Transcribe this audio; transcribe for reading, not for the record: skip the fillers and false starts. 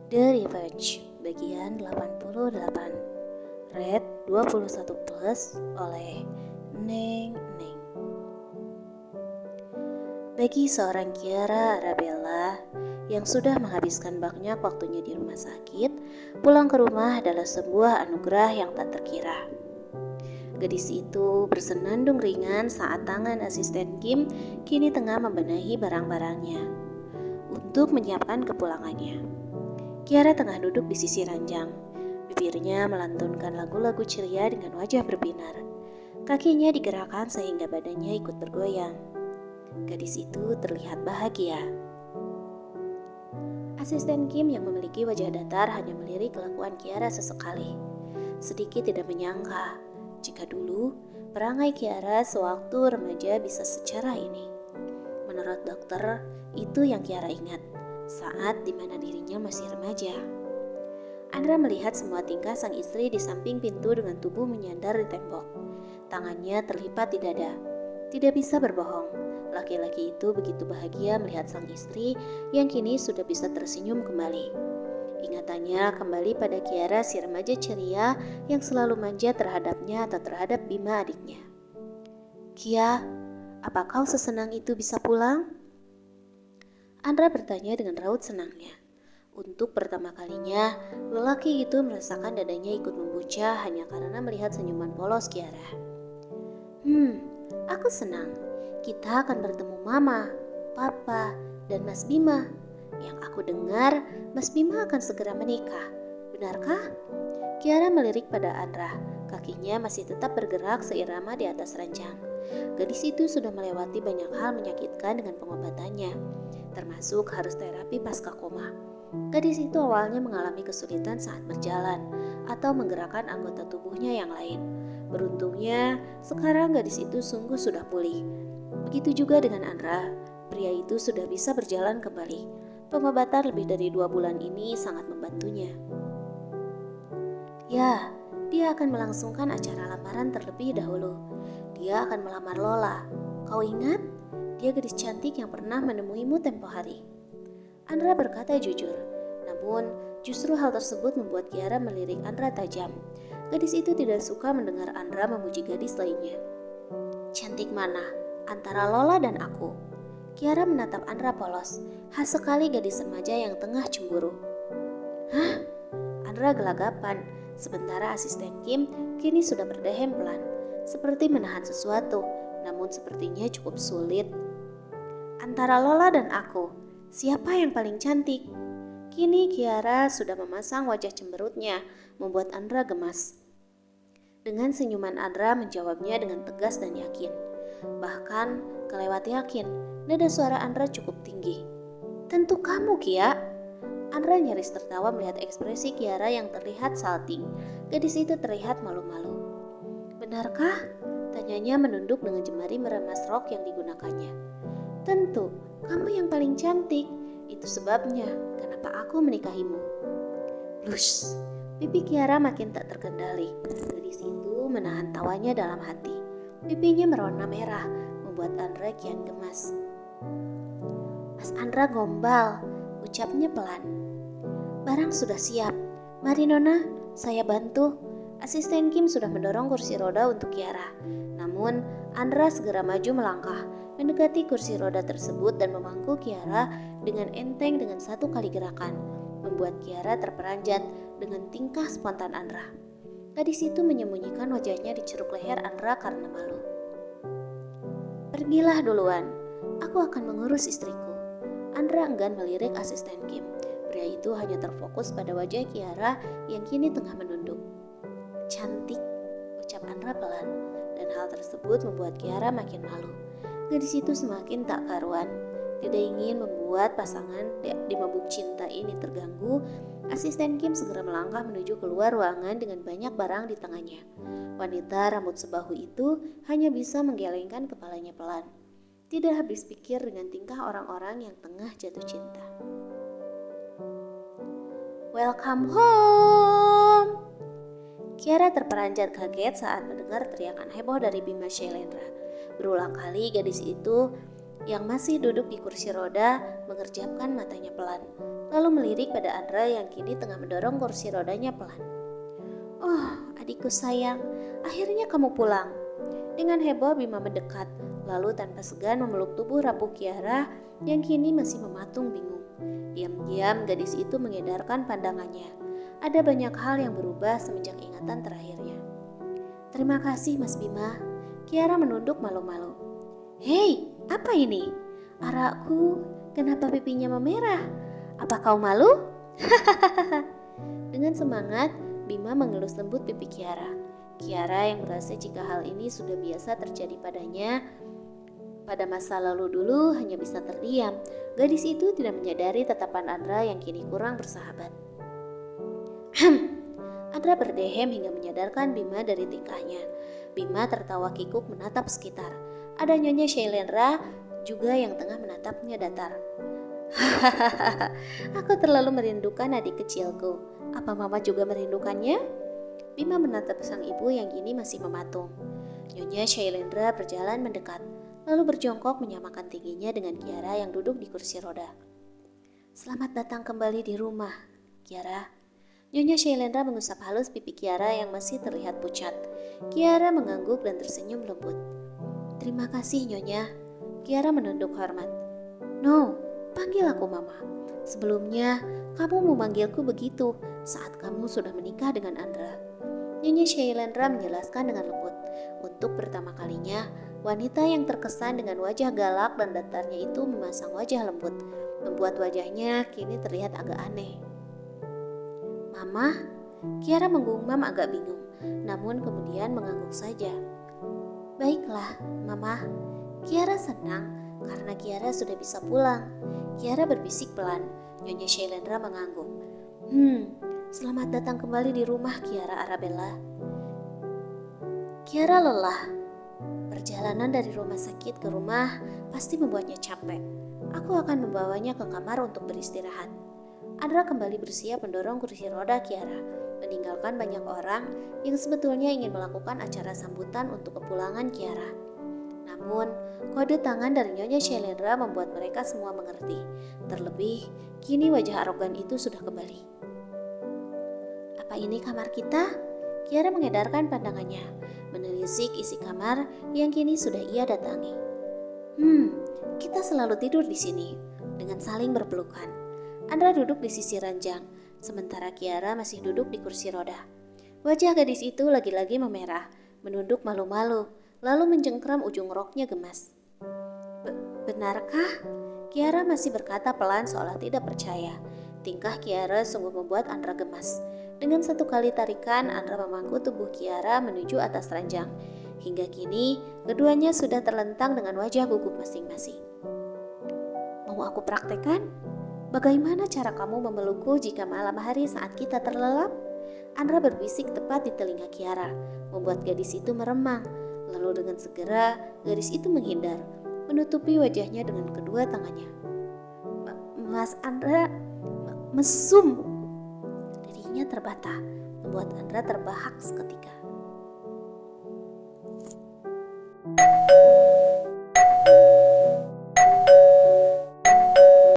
The Revenge bagian 88 Red 21 Plus oleh Neng Neng. Bagi seorang Kiara Arabella yang sudah menghabiskan banyak waktunya di rumah sakit, pulang ke rumah adalah sebuah anugerah yang tak terkira. Gadis itu bersenandung ringan saat tangan asisten Kim kini tengah membenahi barang-barangnya untuk menyiapkan kepulangannya. Kiara tengah duduk di sisi ranjang. Bibirnya melantunkan lagu-lagu ceria dengan wajah berbinar. Kakinya digerakkan sehingga badannya ikut bergoyang. Gadis itu terlihat bahagia. Asisten Kim yang memiliki wajah datar hanya melirik kelakuan Kiara sesekali. Sedikit tidak menyangka jika dulu perangai Kiara sewaktu remaja bisa secara ini. Menurut dokter, itu yang Kiara ingat saat dimana dirinya masih remaja. Andra melihat semua tingkah sang istri di samping pintu dengan tubuh menyandar di tembok. Tangannya terlipat di dada. Tidak bisa berbohong, laki-laki itu begitu bahagia melihat sang istri yang kini sudah bisa tersenyum kembali. Ingatannya kembali pada Kiara si remaja ceria yang selalu manja terhadapnya atau terhadap Bima adiknya. "Kia, apa kau sesenang itu bisa pulang?" Andra bertanya dengan raut senangnya. Untuk pertama kalinya, lelaki itu merasakan dadanya ikut membuncah hanya karena melihat senyuman polos Kiara. Aku senang. Kita akan bertemu Mama, Papa, dan Mas Bima. Yang aku dengar, Mas Bima akan segera menikah. Benarkah?" Kiara melirik pada Andra. Kakinya masih tetap bergerak seirama di atas ranjang. Gadis itu sudah melewati banyak hal menyakitkan dengan pengobatannya, termasuk harus terapi pasca koma. Gadis itu awalnya mengalami kesulitan saat berjalan atau menggerakkan anggota tubuhnya yang lain. Beruntungnya, sekarang gadis itu sungguh sudah pulih. Begitu juga dengan Andra, pria itu sudah bisa berjalan kembali. Pengobatan lebih dari 2 bulan ini sangat membantunya. Ya, dia akan melangsungkan acara lamaran terlebih dahulu. Dia akan melamar Lola. Kau ingat? Dia gadis cantik yang pernah menemuimu tempo hari. Andra berkata jujur, namun justru hal tersebut membuat Kiara melirik Andra tajam. Gadis itu tidak suka mendengar Andra memuji gadis lainnya. "Cantik mana? Antara Lola dan aku?" Kiara menatap Andra polos. Khas sekali gadis remaja yang tengah cemburu. "Hah?" Andra gelagapan, sementara asisten Kim kini sudah berdehem pelan, seperti menahan sesuatu, namun sepertinya cukup sulit. "Antara Lola dan aku, siapa yang paling cantik?" Kini Kiara sudah memasang wajah cemberutnya, membuat Andra gemas. Dengan senyuman Andra menjawabnya dengan tegas dan yakin. Bahkan kelewat yakin, nada suara Andra cukup tinggi. "Tentu kamu, Kia." Andra nyaris tertawa melihat ekspresi Kiara yang terlihat salting. Gadis itu terlihat malu-malu. "Benarkah?" Tanyanya menunduk dengan jemari meremas rok yang digunakannya. "Tentu, kamu yang paling cantik. Itu sebabnya kenapa aku menikahimu." Blush. Pipi Kiara makin tak terkendali. Gadis itu menahan tawanya dalam hati. Pipinya merona merah, membuat Andra kian gemas. "Mas Andra gombal," ucapnya pelan. "Barang sudah siap. Mari Nona, saya bantu." Asisten Kim sudah mendorong kursi roda untuk Kiara. Namun, Andra segera maju melangkah, mendekati kursi roda tersebut dan memangku Kiara dengan enteng dengan satu kali gerakan, membuat Kiara terperanjat dengan tingkah spontan Andra. Gadis itu menyembunyikan wajahnya di ceruk leher Andra karena malu. "Pergilah duluan, aku akan mengurus istriku." Andra enggan melirik asisten Kim. Pria itu hanya terfokus pada wajah Kiara yang kini tengah menunduk. "Cantik," ucap Andra pelan, dan hal tersebut membuat Kiara makin malu. Gadis itu semakin tak karuan. Tidak ingin membuat pasangan di mabuk cinta ini terganggu, asisten Kim segera melangkah menuju keluar ruangan dengan banyak barang di tangannya. Wanita rambut sebahu itu hanya bisa menggelengkan kepalanya pelan. Tidak habis pikir dengan tingkah orang-orang yang tengah jatuh cinta. "Welcome home!" Kiara terperanjat kaget saat mendengar teriakan heboh dari Bima Shailendra. Berulang kali gadis itu yang masih duduk di kursi roda mengerjapkan matanya pelan, lalu melirik pada Andra yang kini tengah mendorong kursi rodanya pelan. "Oh, adikku sayang, akhirnya kamu pulang." Dengan heboh Bima mendekat, lalu tanpa segan memeluk tubuh rapuh Kiara yang kini masih mematung bingung. Diam-diam gadis itu mengedarkan pandangannya. Ada banyak hal yang berubah semenjak ingatan terakhirnya. "Terima kasih Mas Bima." Kiara menunduk malu-malu. "Hei, apa ini? Araku, kenapa pipinya memerah? Apa kau malu?" Dengan semangat, Bima mengelus lembut pipi Kiara. Kiara yang merasa jika hal ini sudah biasa terjadi padanya, pada masa lalu dulu hanya bisa terdiam. Gadis itu tidak menyadari tatapan Andra yang kini kurang bersahabat. Andra berdehem hingga menyadarkan Bima dari tingkahnya. Bima tertawa kikuk menatap sekitar. Ada Nyonya Shailendra juga yang tengah menatapnya datar. "Hahaha, aku terlalu merindukan adik kecilku. Apa mama juga merindukannya?" Bima menatap sang ibu yang kini masih mematung. Nyonya Shailendra berjalan mendekat, lalu berjongkok menyamakan tingginya dengan Kiara yang duduk di kursi roda. "Selamat datang kembali di rumah, Kiara." Nyonya Shailendra mengusap halus pipi Kiara yang masih terlihat pucat. Kiara mengangguk dan tersenyum lembut. "Terima kasih, Nyonya." Kiara menunduk hormat. "No, panggil aku Mama. Sebelumnya, kamu memanggilku begitu saat kamu sudah menikah dengan Andra." Nyonya Shailendra menjelaskan dengan lembut. Untuk pertama kalinya, wanita yang terkesan dengan wajah galak dan datarnya itu memasang wajah lembut, membuat wajahnya kini terlihat agak aneh. "Mama?" Kiara menggumam agak bingung, namun kemudian mengangguk saja. "Baiklah, Mama." Kiara senang karena Kiara sudah bisa pulang. Kiara berbisik pelan. Nyonya Shailendra mengangguk. Selamat datang kembali di rumah, Kiara Arabella." Kiara lelah. Perjalanan dari rumah sakit ke rumah pasti membuatnya capek. Aku akan membawanya ke kamar untuk beristirahat. Andra kembali bersiap mendorong kursi roda Kiara, meninggalkan banyak orang yang sebetulnya ingin melakukan acara sambutan untuk kepulangan Kiara. Namun, kode tangan dari Nyonya Shailendra membuat mereka semua mengerti. Terlebih, kini wajah arogan itu sudah kembali. "Apa ini kamar kita?" Kiara mengedarkan pandangannya, menelisik isi kamar yang kini sudah ia datangi. Kita selalu tidur di sini, dengan saling berpelukan." Andra duduk di sisi ranjang, sementara Kiara masih duduk di kursi roda. Wajah gadis itu lagi-lagi memerah, menunduk malu-malu, lalu mencengkram ujung roknya gemas. "Benarkah?" Kiara masih berkata pelan seolah tidak percaya. Tingkah Kiara sungguh membuat Andra gemas. Dengan satu kali tarikan, Andra memangku tubuh Kiara menuju atas ranjang. Hingga kini, keduanya sudah terlentang dengan wajah gugup masing-masing. "Mau aku praktekkan? Bagaimana cara kamu memelukku jika malam hari saat kita terlelap?" Andra berbisik tepat di telinga Kiara, membuat gadis itu meremang. Lalu dengan segera, gadis itu menghindar, menutupi wajahnya dengan kedua tangannya. "Mas Andra, mesum." Dirinya terbata, membuat Andra terbahak seketika.